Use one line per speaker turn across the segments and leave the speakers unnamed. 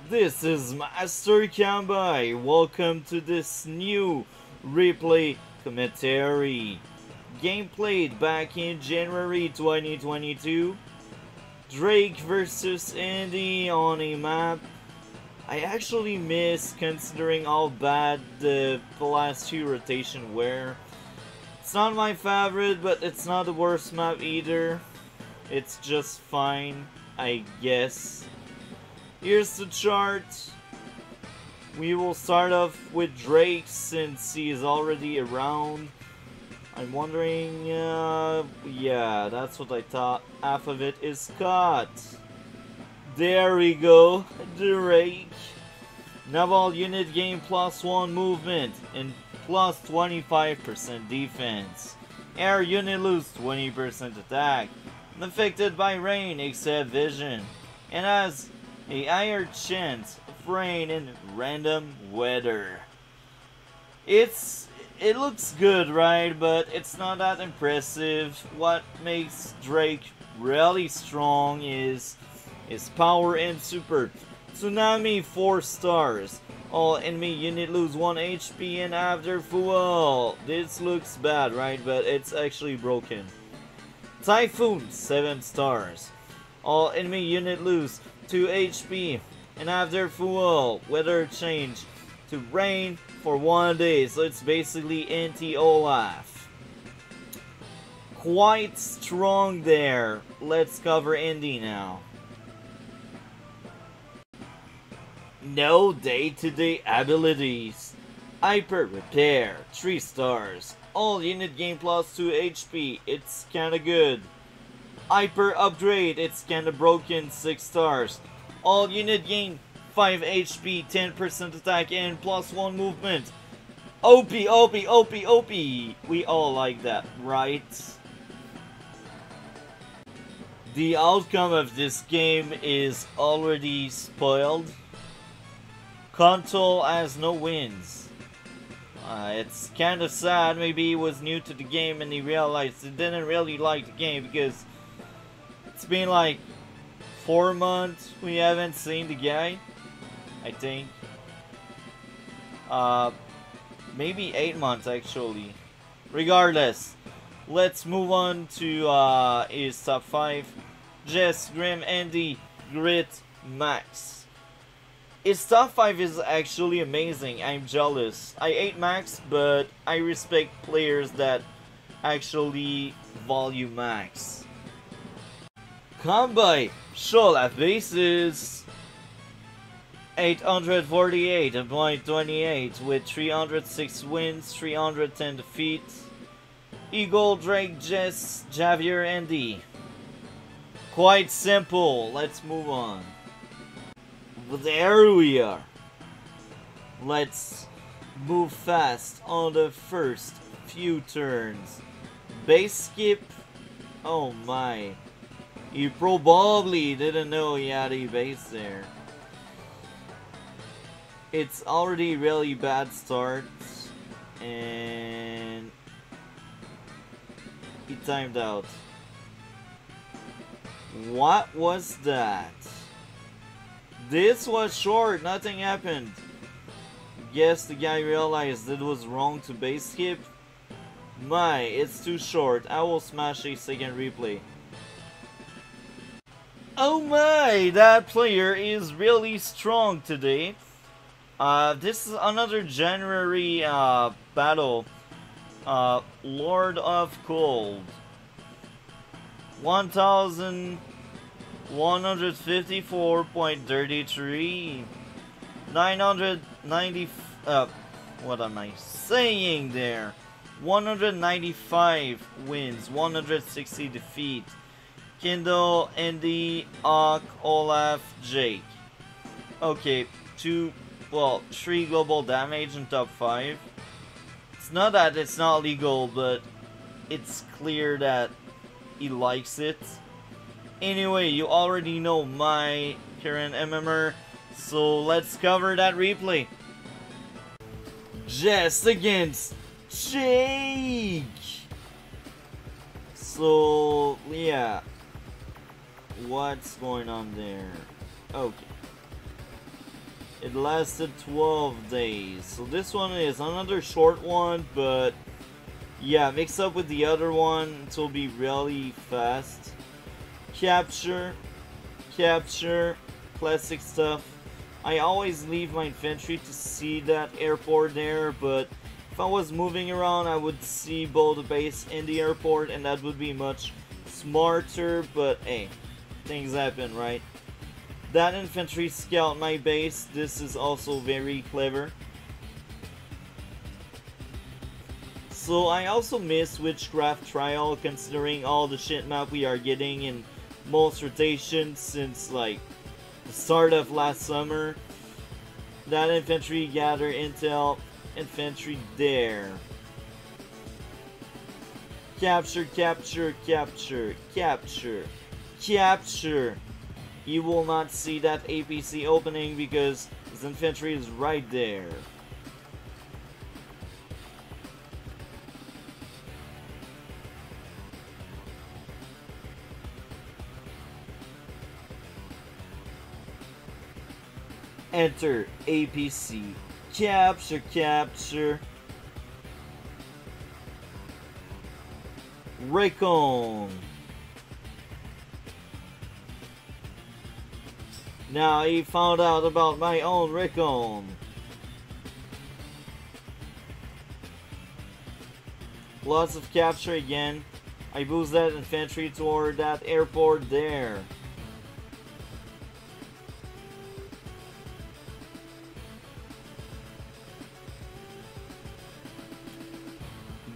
This is Master Kambai. Welcome to this new replay commentary. Game played back in January 2022. Drake versus Indy on a map I actually miss, considering how bad the last two rotation were. It's not my favorite, but it's not the worst map either. It's just fine, I guess. Here's the chart. We will start off with Drake since he is already around. I'm wondering, yeah, that's what I thought. Half of it is caught. There we go, Drake. Naval unit gain +1 movement and plus 25% defense. Air unit lose 20% attack. Affected by rain except vision. And has a higher chance of rain in random weather. It looks good, right? But it's not that impressive. What makes Drake really strong is his power and super. Tsunami 4 stars. All enemy unit lose 1 HP and after fuel. This looks bad, right? But it's actually broken. Typhoon 7 stars. All enemy unit lose 2 HP and after fuel. Weather change to rain for 1 day, so it's basically anti-Olaf. Quite strong there. Let's cover Indy now. No day-to-day abilities. Hyper Repair 3 stars. All unit gain +2 HP. It's kinda good. Hyper Upgrade. It's kinda broken. 6 stars. All unit gain 5 HP, 10% attack, and +1 movement. OP, OP, OP, OP. We all like that, right? The outcome of this game is already spoiled. Control has no wins. It's kind of sad. Maybe he was new to the game and he realized he didn't really like the game because it's been like 4 months we haven't seen the guy, I think. Maybe 8 months actually. Regardless, let's move on to his top 5. Jess, Grim, Andy, Grit, Max. His top 5 is actually amazing. I'm jealous. I hate Max, but I respect players that actually value Max. Combat Shola bases 848.28 with 306 wins, 310 defeats. Eagle, Drake, Jess, Javier, Andy. Quite simple. Let's move on. There we are. Let's move fast on the first few turns. Base skip. Oh my. He probably didn't know he had a base there. It's already really bad start. And he timed out. What was that? This was short, nothing happened. Guess the guy realized it was wrong to base skip. My, it's too short. I will smash a second replay. Oh my, that player is really strong today. This is another January battle. Lord of Cold. 1154.33. 990. What am I saying there? 195 wins, 160 defeat. Kindle, Andy, Hawk, Olaf, Jake. Okay, 3 global damage in top 5. It's not that it's not legal, but it's clear that he likes it. Anyway, you already know my current MMR, so let's cover that replay. Just against Jake. So yeah, what's going on there? Okay. It lasted 12 days. So this one is another short one, but yeah, mix up with the other one, it will be really fast. Capture, capture, classic stuff. I always leave my infantry to see that airport there, but if I was moving around, I would see both the base and the airport, and that would be much smarter, but hey, things happen, right? That infantry scout my base. This is also very clever. So I also miss Witchcraft Trial, considering all the shit map we are getting in most rotations since like the start of last summer. That infantry gather intel, infantry there. Capture, capture, capture, capture, capture. You will not see that APC opening because his infantry is right there. Enter APC. Capture, capture. Recon. Now he found out about my own recon. Lots of capture again. I boost that infantry toward that airport there.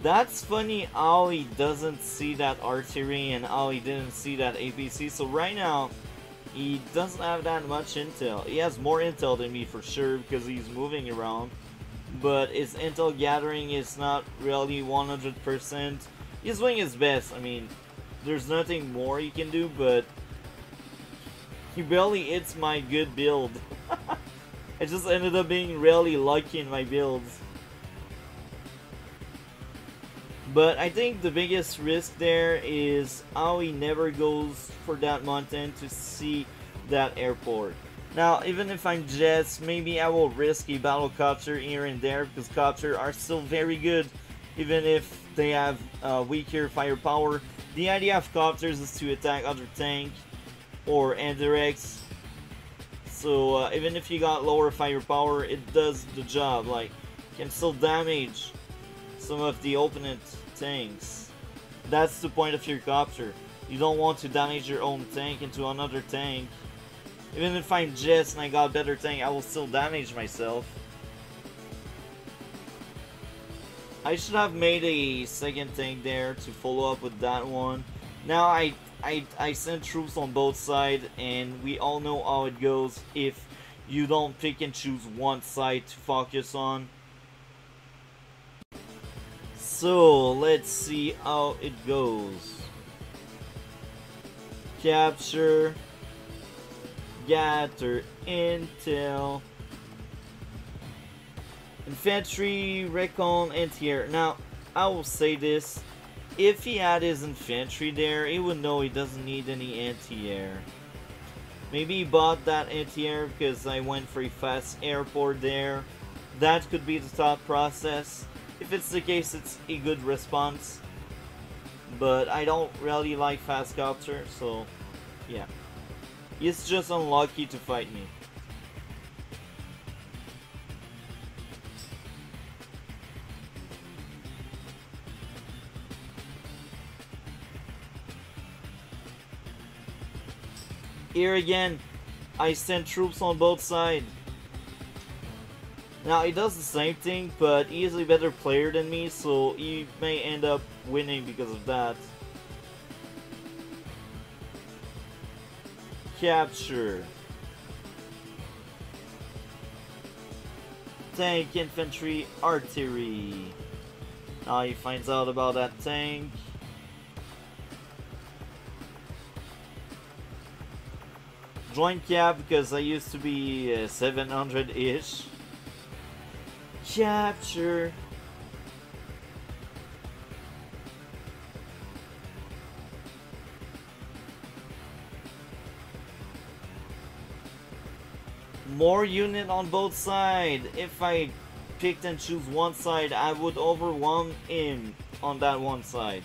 That's funny how he doesn't see that artillery and how he didn't see that APC. So right now, he doesn't have that much intel. He has more intel than me for sure because he's moving around. But his intel gathering is not really 100%. He's doing his best. I mean, there's nothing more he can do, but he barely hits my good build. I just ended up being really lucky in my builds. But I think the biggest risk there is how he never goes for that mountain to see that airport. Now, even if I'm Jets, maybe I will risk a battle copter here and there because copter are still very good, even if they have weaker firepower. The idea of copters is to attack other tank or indirects. So even if you got lower firepower, it does the job. Like, can still damage some of the opponent tanks. That's the point of your copter. You don't want to damage your own tank into another tank. Even if I'm Jess and I got better tank, I will still damage myself. I should have made a second tank there to follow up with that one. Now I sent troops on both sides, and we all know how it goes if you don't pick and choose one side to focus on. So let's see how it goes. Capture, gather intel, infantry, recon, anti-air. Now I will say this: if he had his infantry there, he would know he doesn't need any anti-air. Maybe he bought that anti-air because I went for a fast airport there. That could be the thought process. If it's the case, it's a good response. But I don't really like fast copter, so yeah. He's just unlucky to fight me. Here again, I sent troops on both sides. Now, he does the same thing, but he is a better player than me, so he may end up winning because of that. Capture. Tank, infantry, artillery. Now he finds out about that tank. Join cap because I used to be 700-ish. Capture. more unit on both sides. If I picked and choose one side, I would overwhelm him on that one side.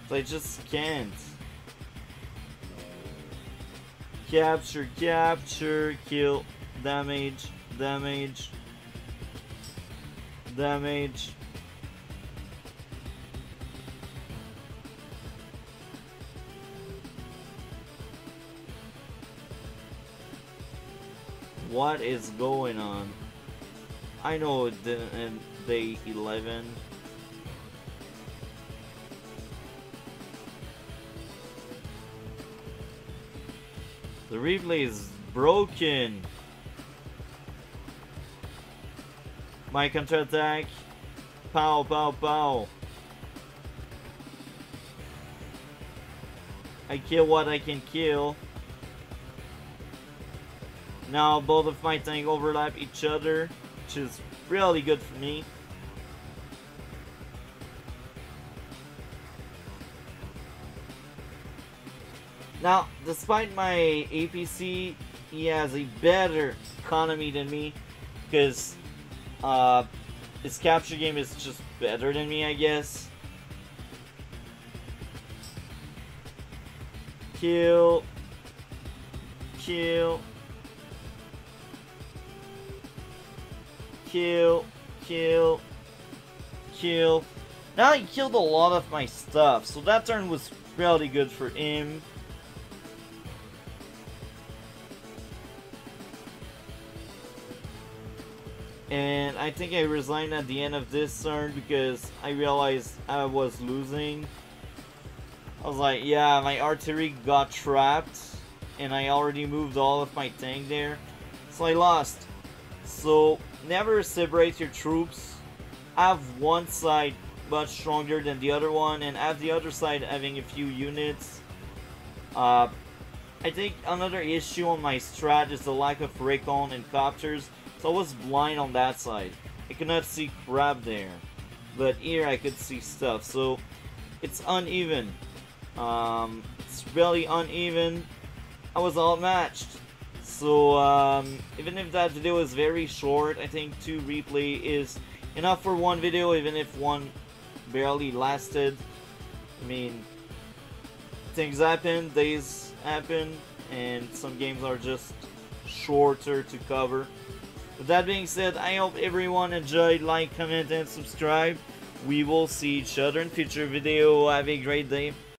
So I just can't. Capture, capture, kill, damage, damage, damage. What is going on? I know it didn't end day 11. The replay is broken. My counterattack. Pow, pow, pow. I kill what I can kill. Now both of my tanks overlap each other, which is really good for me. Now, despite my APC, he has a better economy than me, because his capture game is just better than me, I guess. Kill. Kill. Kill. Kill. Kill. Now he killed a lot of my stuff, so that turn was really good for him. And I think I resigned at the end of this turn because I realized I was losing. I was like, yeah, my artillery got trapped and I already moved all of my tank there. So I lost. So never separate your troops. Have one side much stronger than the other one and have the other side having a few units. I think another issue on my strat is the lack of recon and copters. So I was blind on that side. I could not see crap there. But here I could see stuff. So it's uneven. It's really uneven. I was outmatched. So even if that video is very short, I think 2 replay is enough for one video, even if one barely lasted. I mean, things happen, days happen, and some games are just shorter to cover. With that being said, I hope everyone enjoyed. Like, comment, and subscribe. We will see each other in future video. Have a great day.